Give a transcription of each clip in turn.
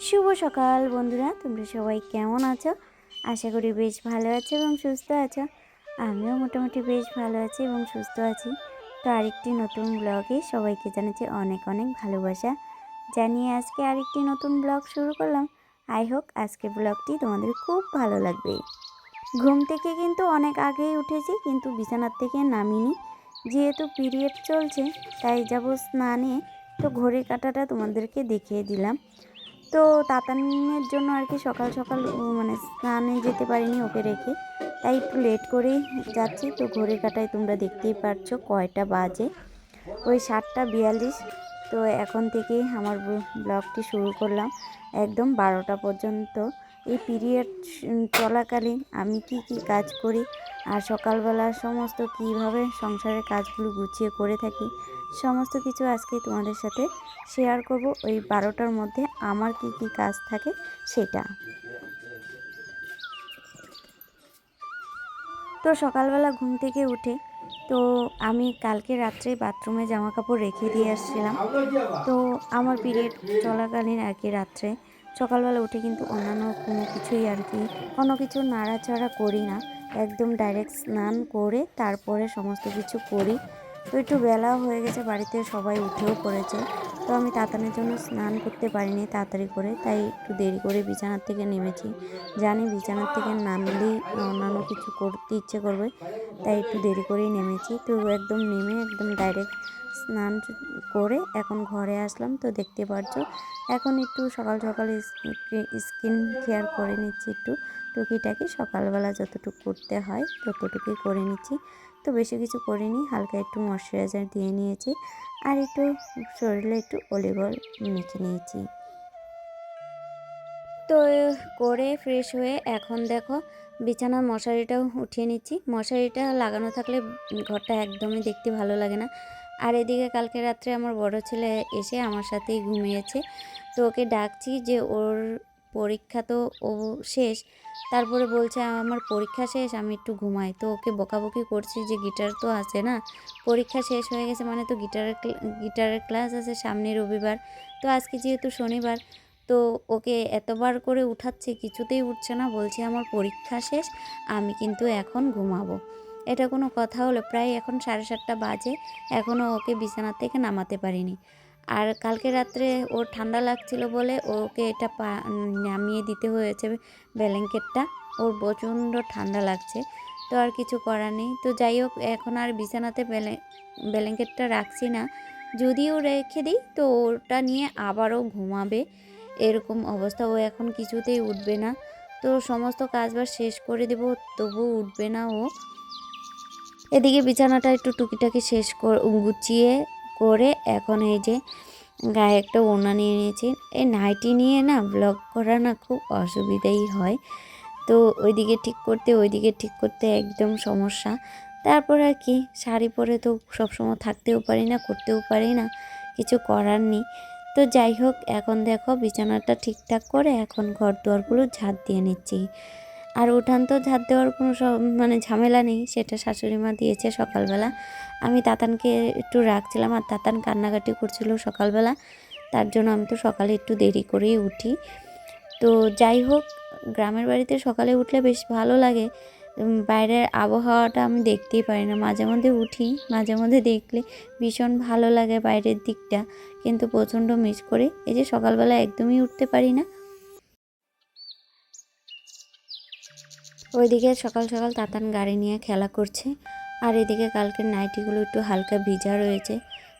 শুভ সকাল বন্ধুরা, তোমরা সবাই কেমন আছো? আশা করি বেশ ভালো আছো এবং সুস্থ আছো। আমিও মোটামুটি বেশ ভালো আছি এবং সুস্থ আছি। তো আরেকটি নতুন ব্লগে সবাইকে জানাচ্ছি অনেক অনেক ভালোবাসা জানিয়ে আজকে আরেকটি নতুন ব্লগ শুরু করলাম। আই হোপ আজকের ব্লগটি তোমাদের খুব ভালো লাগবে। ঘুম থেকে কিন্তু অনেক আগেই উঠেছি, কিন্তু বিছানার থেকে নামিনি। যেহেতু পিরিয়ড চলছে তাই যাব স্নানে। তো ঘড়ির কাঁটাটা তোমাদেরকে দেখিয়ে দিলাম। তো তাতানের জন্য আর কি সকাল সকাল মানে স্নানে যেতে পারিনি ওকে রেখে, তাই একটু লেট করেই যাচ্ছি। তো ঘড়ির কাঁটায় তোমরা দেখতেই পারছো কয়টা বাজে, ওই 7:42। তো এখন থেকেই আমার ব্লগটি শুরু করলাম একদম 12টা পর্যন্ত। এই পিরিয়ড চলাকালীন আমি কি কি কাজ করি আর সকালবেলা সমস্ত কিভাবে সংসারের কাজগুলো গুছিয়ে করে থাকি, সমস্ত কিছু আজকে তোমাদের সাথে শেয়ার করব। ওই 12টার মধ্যে আমার কি কি কাজ থাকে সেটা। তো সকালবেলা ঘুম থেকে উঠে তো আমি কালকে রাত্রে বাথরুমে জামা কাপড় রেখে দিয়ে আসছিলাম। তো আমার পিরিয়ড চলাকালীন আর কি রাত্রে সকালবেলা উঠে কিন্তু অন্যান্য কোনো কিছুই আর কি কোনো কিছু নাড়াচাড়া করি না, একদম ডাইরেক্ট স্নান করে তারপরে সমস্ত কিছু করি। তো একটু বেলা হয়ে গেছে, বাড়িতে সবাই উঠেও পড়েছে। তো আমি তাতানের জন্য স্নান করতে পারিনি তাড়াতাড়ি করে, তাই একটু দেরি করে বিছানার থেকে নেমেছি। জানি বিছানার থেকে নামলেই অন্যান্য কিছু করতে ইচ্ছে করবে, তাই একটু দেরি করেই নেমেছি। তো একদম নেমে একদম ডাইরেক্ট স্নান করে এখন ঘরে আসলাম। তো দেখতে পারছো এখন একটু সকাল সকাল স্কিন কেয়ার করে নিচ্ছি, একটু টুকিটাকি সকালবেলা যতটুকু করতে হয় ততটুকুই করে নিচ্ছি। তো বেশি কিছু করিনি, হালকা একটু ময়শ্চারাইজার দিয়ে নিয়েছি আর একটু শরীরে একটু অলিভ অয়েল মেখে নিয়েছি। তো করে ফ্রেশ হয়ে এখন দেখো বিছানার মশারিটাও উঠিয়ে নিচ্ছি। মশারিটা লাগানো থাকলে ঘরটা একদমই দেখতে ভালো লাগে না। আর এদিকে কালকে রাত্রে আমার বড় ছেলে এসে আমার সাথেই ঘুমিয়েছে। তো ওকে ডাকছি যে ওর পরীক্ষা তো ও শেষ, তারপরে বলছে আমার পরীক্ষা শেষ আমি একটু ঘুমাই। তো ওকে বকাবকি করছি যে গিটার তো আছে না, পরীক্ষা শেষ হয়ে গেছে মানে তো গিটারের ক্লাস আছে সামনে রবিবার। তো আজকে যেহেতু শনিবার, তো ওকে এতবার করে উঠাচ্ছি কিছুতেই উঠছে না, বলছে আমার পরীক্ষা শেষ আমি কিন্তু এখন ঘুমাবো। এটা কোনো কথা হলো? প্রায় এখন 7:30 বাজে, এখনও ওকে বিছানা থেকে নামাতে পারিনি। আর কালকে রাত্রে ওর ঠান্ডা লাগছিল বলে ওকে এটা নামিয়ে দিতে হয়েছে ব্ল্যাঙ্কেটটা, ওর প্রচণ্ড ঠান্ডা লাগছে। তো আর কিছু করার নেই। তো যাই হোক এখন আর বিছানাতে ব্ল্যাঙ্কেটটা রাখছি না, যদিও রেখে দিই তো ওটা নিয়ে আবারও ঘুমাবে, এরকম অবস্থা। ও এখন কিছুতেই উঠবে না। তো সমস্ত কাজবাজ শেষ করে দেব, তবুও উঠবে না ও। এদিকে বিছানাটা একটু টুকিটাকি শেষ গুছিয়ে করে এখন এই যে গায়ে একটা ওড়না নিয়ে নিয়েছি। এই নাইটি নিয়ে না ব্লগ করা না খুব অসুবিধাই হয়। তো ওইদিকে ঠিক করতে একদম সমস্যা। তারপর আর কি শাড়ি পরে তো সবসময় থাকতেও পারি না, করতেও পারি না, কিছু করার নেই। তো যাই হোক এখন দেখো বিছানাটা ঠিকঠাক করে এখন ঘর দুয়ারগুলো ঝাঁট দিয়ে নিচ্ছি। আর উঠান তো ঝাঁট দেওয়ার কোনো মানে ঝামেলা নেই, সেটা শাশুড়ি মা দিয়েছে সকালবেলা। আমি তাতানকে একটু রাখছিলাম আর তাতান কান্নাকাটি করছিল সকালবেলা, তার জন্য আমি তো সকালে একটু দেরি করেই উঠি। তো যাই হোক গ্রামের বাড়িতে সকালে উঠলে বেশ ভালো লাগে। বাইরের আবহাওয়াটা আমি দেখতেই পারি না, মাঝে মধ্যে উঠি, মাঝে মধ্যে দেখলে ভীষণ ভালো লাগে বাইরের দিকটা, কিন্তু প্রচণ্ড মিস করি এই যে সকালবেলা একদমই উঠতে পারি না। ওইদিকে সকাল সকাল তাতান গাড়ি নিয়ে খেলা করছে, আর এদিকে কালকের নাইটিগুলো একটু হালকা ভিজা রয়েছে।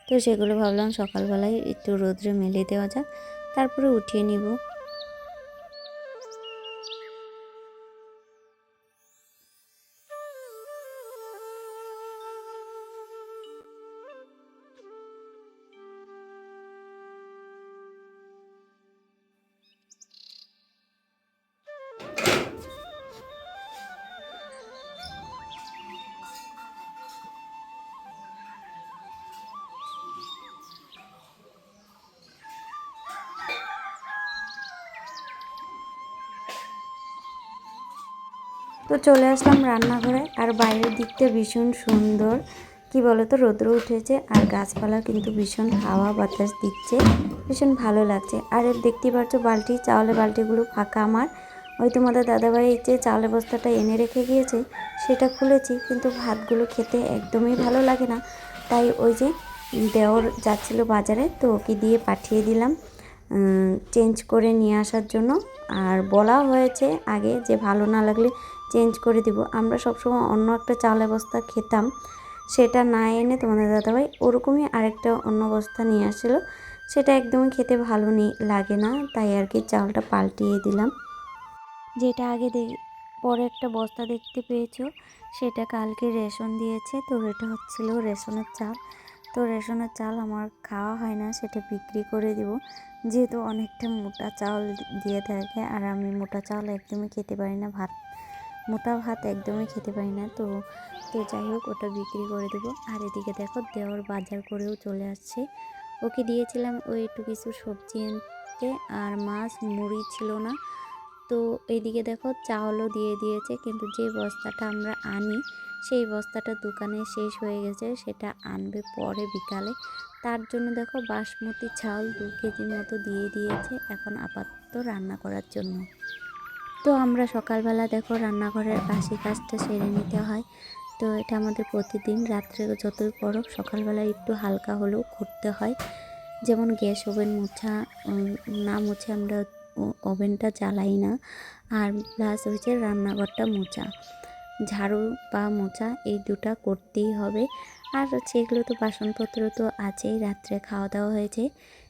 তো সেগুলো ভাবলাম সকালবেলায় একটু রোদ্রে মেলে দেওয়া যাক, তারপরে উঠিয়ে নিব। তো চলে আসলাম রান্নাঘরে, আর বাইরের দিকটা ভীষণ সুন্দর। কি বলো তো, রৌদ্র উঠেছে আর গাছপালা কিন্তু ভীষণ হাওয়া বাতাস দিচ্ছে, ভীষণ ভালো লাগছে। আর দেখতেই পাচ্ছ বালতি, চাউলের বালতিগুলো ফাঁকা আমার। ওই তোমাদের দাদাভাই যে চাউলের বস্তাটা এনে রেখে গিয়েছে সেটা খুলেছি, কিন্তু ভাতগুলো খেতে একদমই ভালো লাগে না। তাই ওই যে দেওর যাচ্ছিল বাজারে, তো ওকে দিয়ে পাঠিয়ে দিলাম চেঞ্জ করে নিয়ে আসার জন্য। আর বলা হয়েছে আগে যে ভালো না লাগলে চেঞ্জ করে দিব। আমরা সবসময় অন্য একটা চাউলের বস্তা খেতাম, সেটা না এনে তোমাদের দাদাভাই ওরকমই আরেকটা অন্য বস্তা নিয়ে আসছিলো, সেটা একদমই খেতে ভালো লাগে না, তাই আর কি চাউলটা পাল্টিয়ে দিলাম। যেটা আগে পরে একটা বস্তা দেখতে পেয়েছো, সেটা কালকে রেশন দিয়েছে, তো এটা হচ্ছিল রেশনের চাল। তো রেশনের চাল আমার খাওয়া হয় না, সেটা বিক্রি করে দিব, যেহেতু অনেকটা মোটা চাল দিয়ে থাকে, আর আমি মোটা চাল একদমই খেতে পারি না, মোটা ভাত একদমই খেতে পারি না। তো যাই হোক, ওটা বিক্রি করে দেবো। আর এদিকে দেখো দেওর বাজার করেও চলে আসছে। ওকে দিয়েছিলাম ওই একটু কিছু সবজি আনতে, আর মাছ মুড়ি ছিল না। তো এইদিকে দেখো চাউলও দিয়ে দিয়েছে, কিন্তু যে বস্তাটা আমরা আনি সেই বস্তাটা দোকানে শেষ হয়ে গেছে, সেটা আনবে পরে বিকালে। তার জন্য দেখো বাসমতি চাউল 2 কেজির মতো দিয়ে দিয়েছে এখন আপাতত রান্না করার জন্য। তো আমরা সকালবেলা দেখো রান্নাঘরের বাসি কাজটা সেরে নিতে হয়। তো এটা আমাদের প্রতিদিন, রাত্রে যতই পড়ো সকালবেলা একটু হালকা হলেও করতে হয়। যেমন গ্যাস ওভেন মোছা না মুছে আমরা ওভেনটা জ্বালাই না। আর প্লাস হচ্ছে রান্নাঘরটা মোছা, ঝাড়ু বা মোছা এই দুটা করতেই হবে। আর সেগুলো তো বাসনপত্র তো আছেই, রাত্রে খাওয়া দাওয়া হয়েছে,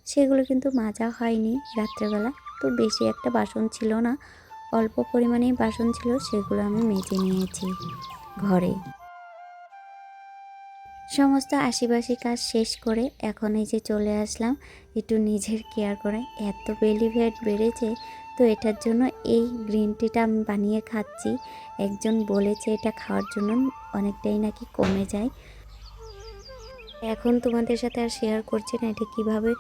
সেগুলো কিন্তু মাজা হয়নি রাত্রেবেলা। তো বেশি একটা বাসন ছিল না, অল্প পরিমাণেই বাসন ছিল, সেগুলো আমি মেজে নিয়েছি ঘরে। সমস্ত আশিবাসি কাজ শেষ করে এখন এই যে চলে আসলাম একটু নিজের কেয়ার করে। এত বেলি ফ্যাট বেড়েছে, তো এটার জন্য এই গ্রিন টিটা আমি বানিয়ে খাচ্ছি। একজন বলেছে এটা খাওয়ার জন্য অনেকটাই নাকি কমে যায়। এখন তোমাদের সাথে আর শেয়ার করছি না এটা কিভাবে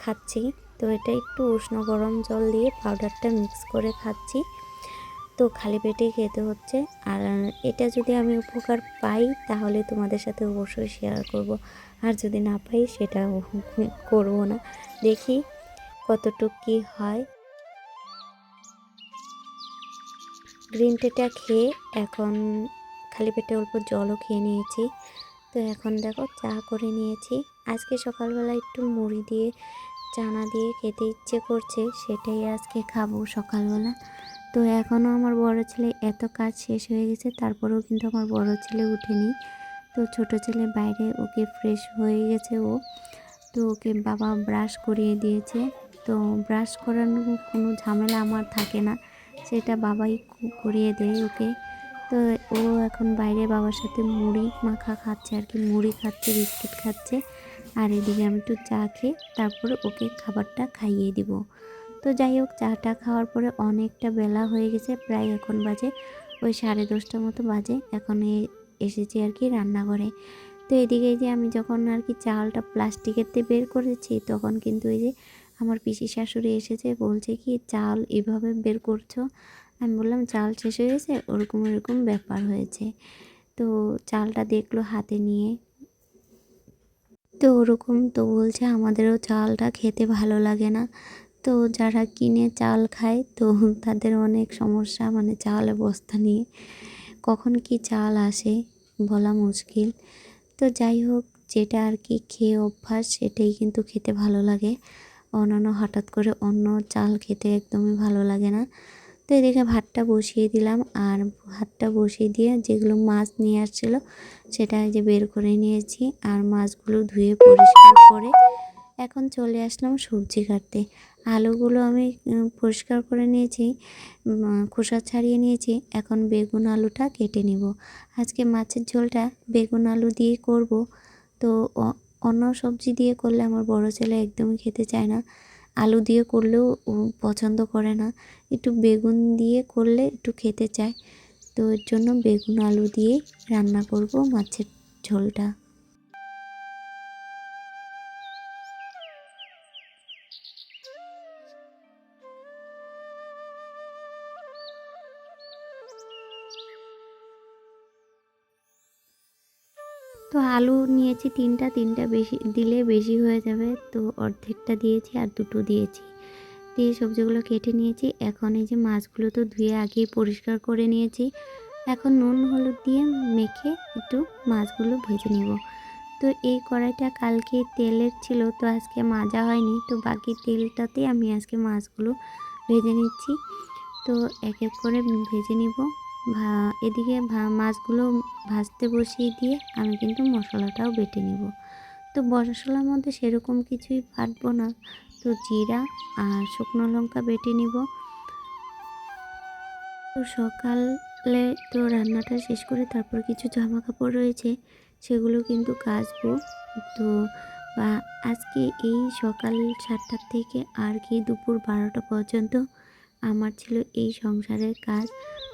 খাচ্ছি। তো এটা একটু উষ্ণ গরম জল দিয়ে পাউডারটা মিক্স করে খাচ্ছি। তো খালি পেটেই খেতে হচ্ছে। আর এটা যদি আমি উপকার পাই তাহলে তোমাদের সাথে অবশ্যই শেয়ার করব, আর যদি না পাই সেটা করব না। দেখি কতটুক কী হয়। গ্রিন টিটা খেয়ে এখন খালি পেটে অল্প জলও খেয়ে নিয়েছি। তো এখন দেখো চা করে নিয়েছি। আজকে সকালবেলা একটু মুড়ি দিয়ে চানা দিয়ে খেতে ইচ্ছে করছে, সেটাই আজকে খাবো সকালবেলা। তো এখনও আমার বড় ছেলে এত কাজ শেষ হয়ে গেছে, তারপরেও কিন্তু আমার বড় ছেলে উঠেনি। তো ছোট ছেলে বাইরে, ওকে ফ্রেশ হয়ে গেছে ও। তো ওকে বাবা ব্রাশ করিয়ে দিয়েছে। তো ব্রাশ করানোর কোনো ঝামেলা আমার থাকে না, সেটা বাবাই করিয়ে দেয় ওকে। তো ও এখন বাইরে বাবার সাথে মুড়ি মাখা খাচ্ছে আর কি, মুড়ি খাচ্ছে, বিস্কিট খাচ্ছে। আর এদিকে আমি একটু চা খেয়ে তারপরে ওকে খাবারটা খাইয়ে দিব। তো যাই হোক, চাটা খাওয়ার পরে অনেকটা বেলা হয়ে গেছে, প্রায় এখন বাজে ওই 10:30 মতো বাজে। এখন এসেছি আর কি রান্নাঘরে। তো এদিকে যে আমি যখন আর কি চালটা প্লাস্টিকেতে বের করেছি, তখন কিন্তু এই যে আমার পিসি শাশুড়ি এসেছে, বলছে কি চাল এভাবে বের করছো। আমি বললাম চাল শেষ হয়ে গেছে, ওরকম এরকম ব্যাপার হয়েছে। তো চালটা দেখলো হাতে নিয়ে, তো ওরকম তো বলছে আমাদেরও চালটা খেতে ভালো লাগে না। তো যারা কিনে চাল খায় তো তাদের অনেক সমস্যা, মানে চালের বস্তা নিয়ে কখন কি চাল আসে বলা মুশকিল। তো যাই হোক, যেটা আর কি খেয়ে অভ্যাস সেটাই কিন্তু খেতে ভালো লাগে। অন্যান্য হঠাৎ করে অন্য চাল খেতে একদমই ভালো লাগে না। তো এদিকে ভাতটা বসিয়ে দিলাম, আর ভাতটা বসিয়ে দিয়ে যেগুলো মাছ নিয়ে আসছিলো সেটা যে বের করে নিয়েছি, আর মাছগুলো ধুয়ে পরিষ্কার করে এখন চলে আসলাম সবজি কাটতে। আলুগুলো আমি পরিষ্কার করে নিয়েছি, খোসা ছাড়িয়ে নিয়েছি। এখন বেগুন আলুটা কেটে নিব। আজকে মাছের ঝোলটা বেগুন আলু দিয়ে করব। তো অন্য সবজি দিয়ে করলে আমার বড় ছেলে একদমই খেতে চায় না, আলু দিয়ে করলেও পছন্দ করে না। একটু বেগুন দিয়ে করলে একটু খেতে চায়। তো এর জন্য বেগুন আলু দিয়ে রান্না করব মাছের ঝোলটা। তো আলু নিয়েছি তিনটা বেশি দিলে বেশি হয়ে যাবে, তো অর্ধেকটা দিয়েছি আর দুটো দিয়েছি। দিয়ে সবজিগুলো কেটে নিয়েছি। এখন এই যে মাছগুলো তো ধুয়ে আগেই পরিষ্কার করে নিয়েছি। এখন নুন হলুদ দিয়ে মেখে একটু মাছগুলো ভেজে নেব। তো এই কড়াইটা কালকে তেলের ছিল, তো আজকে মাজা হয়নি, তো বাকি তেলটাতে আমি আজকে মাছগুলো ভেজে নিচ্ছি। তো এক এক করে ভেজে নিব। এদিকে মাছগুলো ভাজতে বসিয়ে দিয়ে আমি কিন্তু মশলাটাও বেটে নেব। তো মশলার মধ্যে সেরকম কিছুই বাটবো না, তো জিরা আর শুকনো লঙ্কা বেটে নিব। তো সকালে তো রান্নাটা শেষ করে তারপর কিছু জামা কাপড় রয়েছে, সেগুলো কিন্তু কাচবো। তো আজকে এই সকাল 7টা থেকে আর কি দুপুর 12টা পর্যন্ত আমার ছিল এই সংসারের কাজ।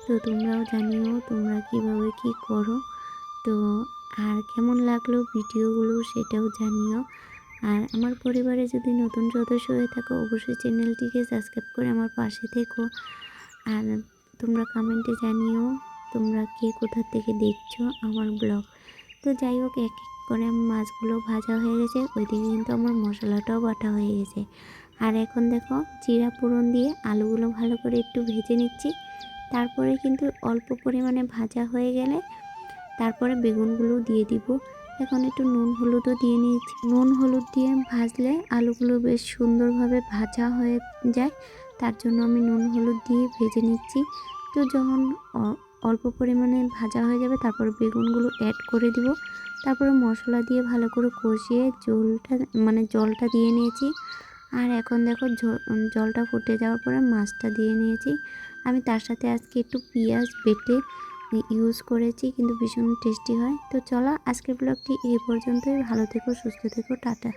তো তোমরাও জানিও তোমরা কিভাবে কি করো। তো আর কেমন লাগলো ভিডিওগুলো সেটাও জানিও। আর আমার পরিবারে যদি নতুন সদস্য হয়ে থাকো অবশ্যই চ্যানেলটিকে সাবস্ক্রাইব করে আমার পাশে থেকো। আর তোমরা কমেন্টে জানিও তোমরা কে কোথা থেকে দেখছো আমার ব্লগ। তো যাই হোক, এক এক করে আমার মাছগুলো ভাজা হয়ে গেছে, ওইদিকে কিন্তু আমার মশলাটাও বাটা হয়ে গেছে। আর এখন দেখো জিরা ফোড়ন দিয়ে আলুগুলো ভালো করে একটু ভেজে নিচ্ছি। তারপরে কিন্তু অল্প পরিমাণে ভাজা হয়ে গেলে তারপরে বেগুনগুলো দিয়ে দিব। এখন একটু নুন হলুদও দিয়ে নিয়েছি। নুন হলুদ দিয়ে ভাজলে আলুগুলো বেশ সুন্দরভাবে ভাজা হয়ে যায়, তার জন্য আমি নুন হলুদ দিয়ে ভেজে নিচ্ছি। তো যখন অল্প পরিমাণে ভাজা হয়ে যাবে তারপর বেগুনগুলো অ্যাড করে দিব। তারপরে মশলা দিয়ে ভালো করে কষিয়ে জলটা দিয়ে নিয়েছি। আর এখন দেখো জলটা ফুটে যাওয়ার পরে মাছটা দিয়ে নিয়েছি। আমি তার সাথে আজকে একটু পেঁয়াজ বেটে ইউজ করেছি, কিন্তু ভীষণ টেস্টি হয়। তো চলো আজকের ব্লগটি এই পর্যন্তই। ভালো থেকো, সুস্থ থেকো, টাটা।